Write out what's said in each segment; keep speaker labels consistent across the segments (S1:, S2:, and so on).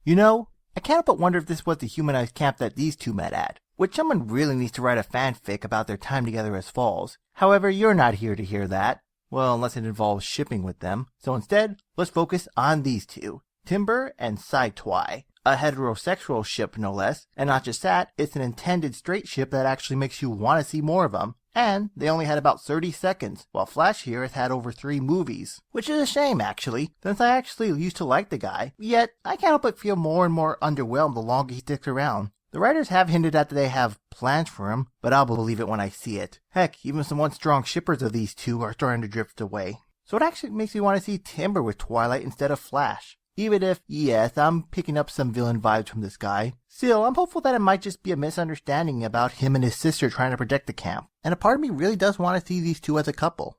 S1: You know, I can't help but wonder if this was the humanized camp that these two met at, which someone really needs to write a fanfic about their time together as Falls. However, you're not here to hear that. Well, unless it involves shipping with them. So instead, let's focus on these two, Timber and sci-twi. A heterosexual ship, no less. And not just that, it's an intended straight ship that actually makes you want to see more of them. And they only had about 30 seconds, while Flash here has had over 3 movies. Which is a shame, actually, since I actually used to like the guy. Yet, I can't help but feel more and more underwhelmed the longer he sticks around. The writers have hinted at that they have plans for him, but I'll believe it when I see it. Heck, even some once strong shippers of these two are starting to drift away. So it actually makes me want to see Timber with Twilight instead of Flash. Even if, yes, I'm picking up some villain vibes from this guy, still, I'm hopeful that it might just be a misunderstanding about him and his sister trying to protect the camp. And a part of me really does want to see these two as a couple.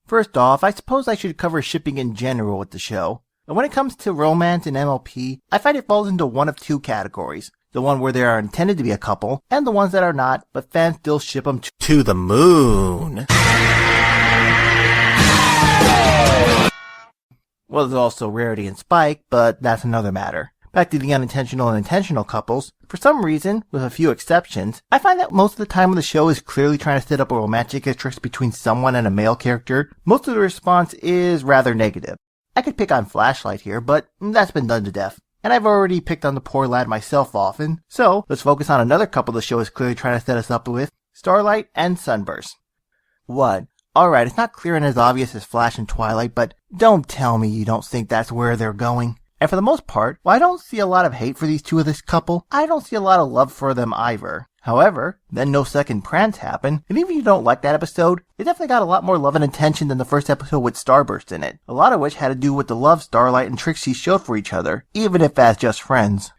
S1: First off, I suppose I should cover shipping in general with the show. And when it comes to romance and MLP, I find it falls into one of 2 categories. The one where they are intended to be a couple, and the ones that are not, but fans still ship them to the moon. Well, there's also Rarity and Spike, but that's another matter. Back to the unintentional and intentional couples, for some reason, with a few exceptions, I find that most of the time when the show is clearly trying to set up a romantic interest between someone and a male character, most of the response is rather negative. I could pick on Flashlight here, but that's been done to death. And I've already picked on the poor lad myself often, so let's focus on another couple the show is clearly trying to set us up with, Starlight and Sunburst. What? Alright, it's not clear and as obvious as Flash and Twilight, but don't tell me you don't think that's where they're going. And for the most part, while I don't see a lot of hate for these two of this couple, I don't see a lot of love for them either. However, then No Second Prance happened, and even if you don't like that episode, it definitely got a lot more love and attention than the first episode with Starburst in it, a lot of which had to do with the love Starlight and Trixie showed for each other, even if as just friends.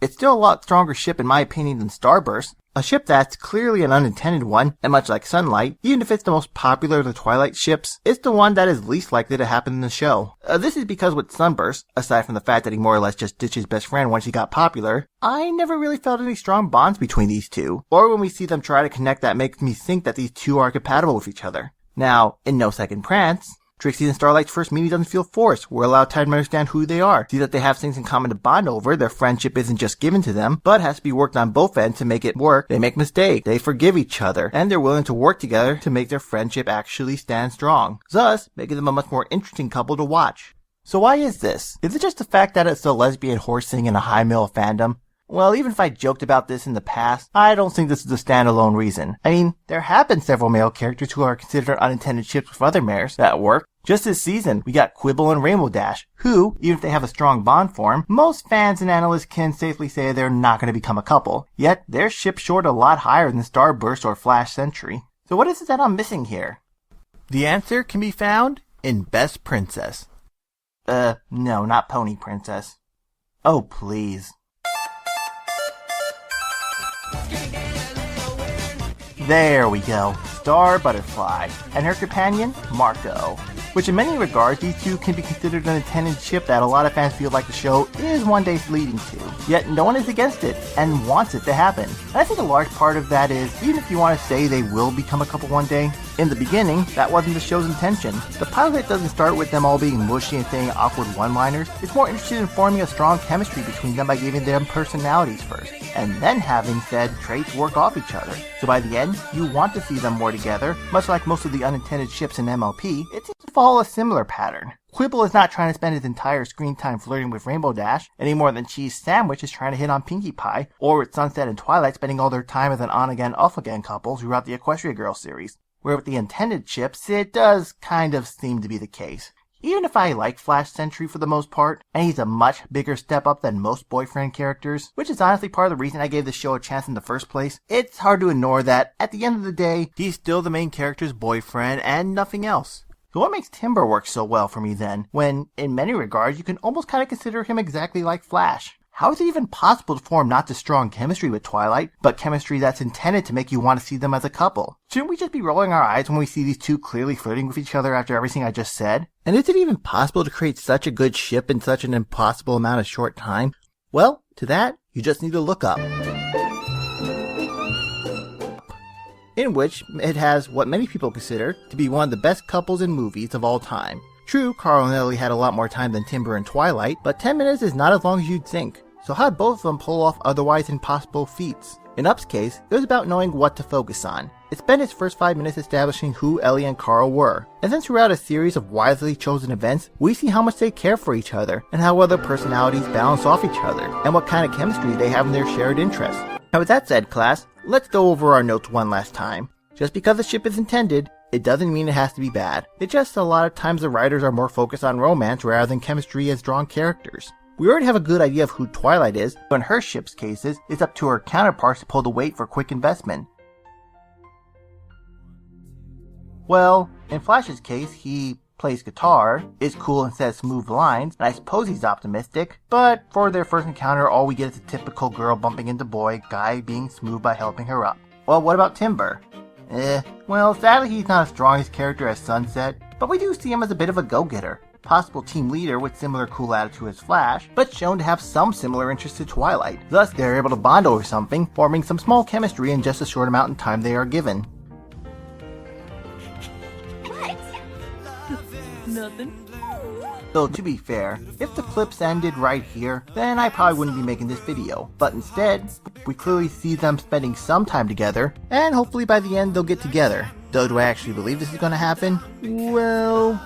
S1: It's still a lot stronger ship in my opinion than Starburst, a ship that's clearly an unintended one, and much like Sunlight, even if it's the most popular of the Twilight ships, it's the one that is least likely to happen in the show. This is because with Sunburst, aside from the fact that he more or less just ditched his best friend once he got popular, I never really felt any strong bonds between these two, or when we see them try to connect that makes me think that these two are compatible with each other. Now, in No Second Prance, Trixie and Starlight's first meeting doesn't feel forced. We're allowed time to understand who they are, see that they have things in common to bond over, their friendship isn't just given to them, but has to be worked on both ends to make it work. They make mistakes, they forgive each other, and they're willing to work together to make their friendship actually stand strong, thus making them a much more interesting couple to watch. So why is this? Is it just the fact that it's a lesbian horsing in a high male fandom? Well, even if I joked about this in the past, I don't think this is a standalone reason. I mean, there have been several male characters who are considered unintended ships with other mares that work. Just this season, we got Quibble and Rainbow Dash, who, even if they have a strong bond for him, most fans and analysts can safely say they're not going to become a couple. Yet, their ship soared a lot higher than Starburst or Flash Sentry. So what is it that I'm missing here? The answer can be found in Best Princess. No, not Pony Princess. Oh, please. There we go, Star Butterfly, and her companion, Marco. Which in many regards, these two can be considered an intended ship that a lot of fans feel like the show is one day leading to. Yet no one is against it, and wants it to happen. And I think a large part of that is, even if you want to say they will become a couple one day, in the beginning, that wasn't the show's intention. The pilot doesn't start with them all being mushy and saying awkward one-liners. It's more interested in forming a strong chemistry between them by giving them personalities first, and then having said traits work off each other. So by the end, you want to see them more together. Much like most of the unintended ships in MLP, it seems to follow a similar pattern. Quibble is not trying to spend his entire screen time flirting with Rainbow Dash, any more than Cheese Sandwich is trying to hit on Pinkie Pie, or with Sunset and Twilight spending all their time as an on-again, off-again couple throughout the Equestria Girls series. Where with the intended ships, it does kind of seem to be the case. Even if I like Flash Sentry for the most part, and he's a much bigger step up than most boyfriend characters, which is honestly part of the reason I gave the show a chance in the first place, it's hard to ignore that, at the end of the day, he's still the main character's boyfriend and nothing else. So what makes Timber work so well for me then, when, in many regards, you can almost kind of consider him exactly like Flash? How is it even possible to form not just strong chemistry with Twilight, but chemistry that's intended to make you want to see them as a couple? Shouldn't we just be rolling our eyes when we see these two clearly flirting with each other after everything I just said? And is it even possible to create such a good ship in such an impossible amount of short time? Well, to that, you just need to look up. In which it has what many people consider to be one of the best couples in movies of all time. True, Carl and Ellie had a lot more time than Timber and Twilight, but 10 minutes is not as long as you'd think. So how'd both of them pull off otherwise impossible feats? In Up's case, it was about knowing what to focus on. It spent its first 5 minutes establishing who Ellie and Carl were, and then throughout a series of wisely chosen events, we see how much they care for each other, and how other personalities balance off each other, and what kind of chemistry they have in their shared interests. Now with that said, class, let's go over our notes one last time. Just because the ship is intended, it doesn't mean it has to be bad. It's just a lot of times the writers are more focused on romance rather than chemistry as strong characters. We already have a good idea of who Twilight is, but in her ship's cases, it's up to her counterparts to pull the weight for quick investment. Well, in Flash's case, he plays guitar, is cool and says smooth lines, and I suppose he's optimistic, but for their first encounter, all we get is a typical girl bumping into boy, guy being smooth by helping her up. Well, what about Timber? Well, sadly he's not as strong as character as Sunset, but we do see him as a bit of a go-getter. Possible team leader with similar cool attitude as Flash, but shown to have some similar interests to Twilight. Thus, they're able to bond over something, forming some small chemistry in just a short amount of time they are given.
S2: What? Nothing.
S1: Though to be fair, if the clips ended right here, then I probably wouldn't be making this video. But instead, we clearly see them spending some time together, and hopefully by the end they'll get together. Though do I actually believe this is going to happen? Well,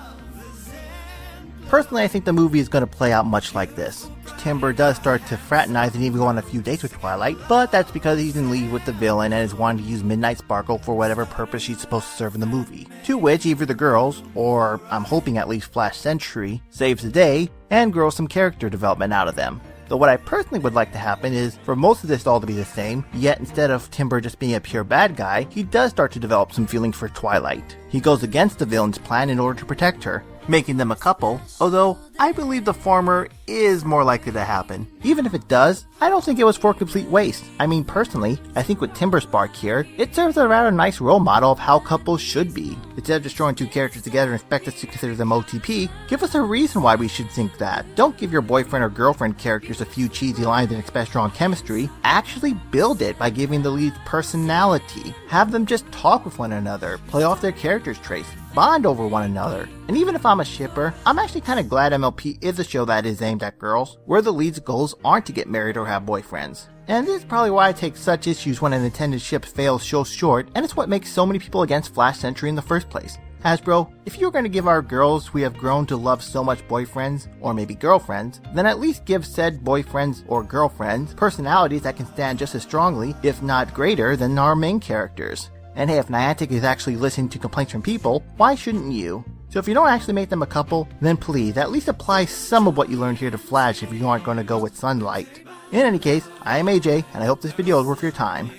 S1: personally I think the movie is going to play out much like this. Timber does start to fraternize and even go on a few dates with Twilight, but that's because he's in league with the villain and is wanting to use Midnight Sparkle for whatever purpose she's supposed to serve in the movie. To which either the girls, or I'm hoping at least Flash Sentry, saves the day and grows some character development out of them. Though what I personally would like to happen is for most of this all to be the same, yet instead of Timber just being a pure bad guy, he does start to develop some feelings for Twilight. He goes against the villain's plan in order to protect her, making them a couple, although I believe the former is more likely to happen. Even if it does, I don't think it was for complete waste. I mean, personally, I think with Timber Spark here, it serves as a rather nice role model of how couples should be. Instead of just throwing two characters together and expect us to consider them OTP, give us a reason why we should think that. Don't give your boyfriend or girlfriend characters a few cheesy lines and expect strong chemistry. Actually build it by giving the leads personality. Have them just talk with one another, play off their characters' traits, bond over one another. And even if I'm a shipper, I'm actually kind of glad MLP is a show that is aimed at girls, where the lead's goals aren't to get married or have boyfriends. And this is probably why I take such issues when an intended ship fails so short, and it's what makes so many people against Flash Sentry in the first place. Hasbro, if you're going to give our girls we have grown to love so much boyfriends, or maybe girlfriends, then at least give said boyfriends or girlfriends personalities that can stand just as strongly, if not greater, than our main characters. And hey, if Niantic is actually listening to complaints from people, why shouldn't you? So if you don't actually make them a couple, then please at least apply some of what you learned here to Flash if you aren't going to go with Sunlight. In any case, I am AJ, and I hope this video is worth your time.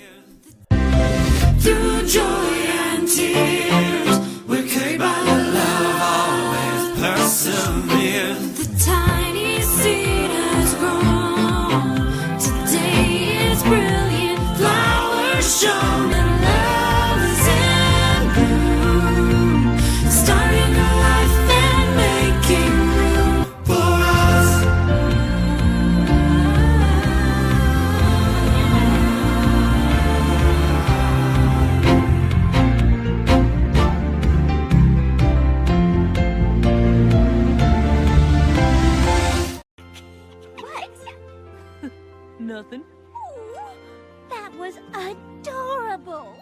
S3: Through joy and tears, we're carried by the love, always persevered.
S2: The tiny seed has grown. Today is brilliant. Flowers show that love is in bloom. Starting a life and making room
S3: For us,
S2: Nothing. That was adorable.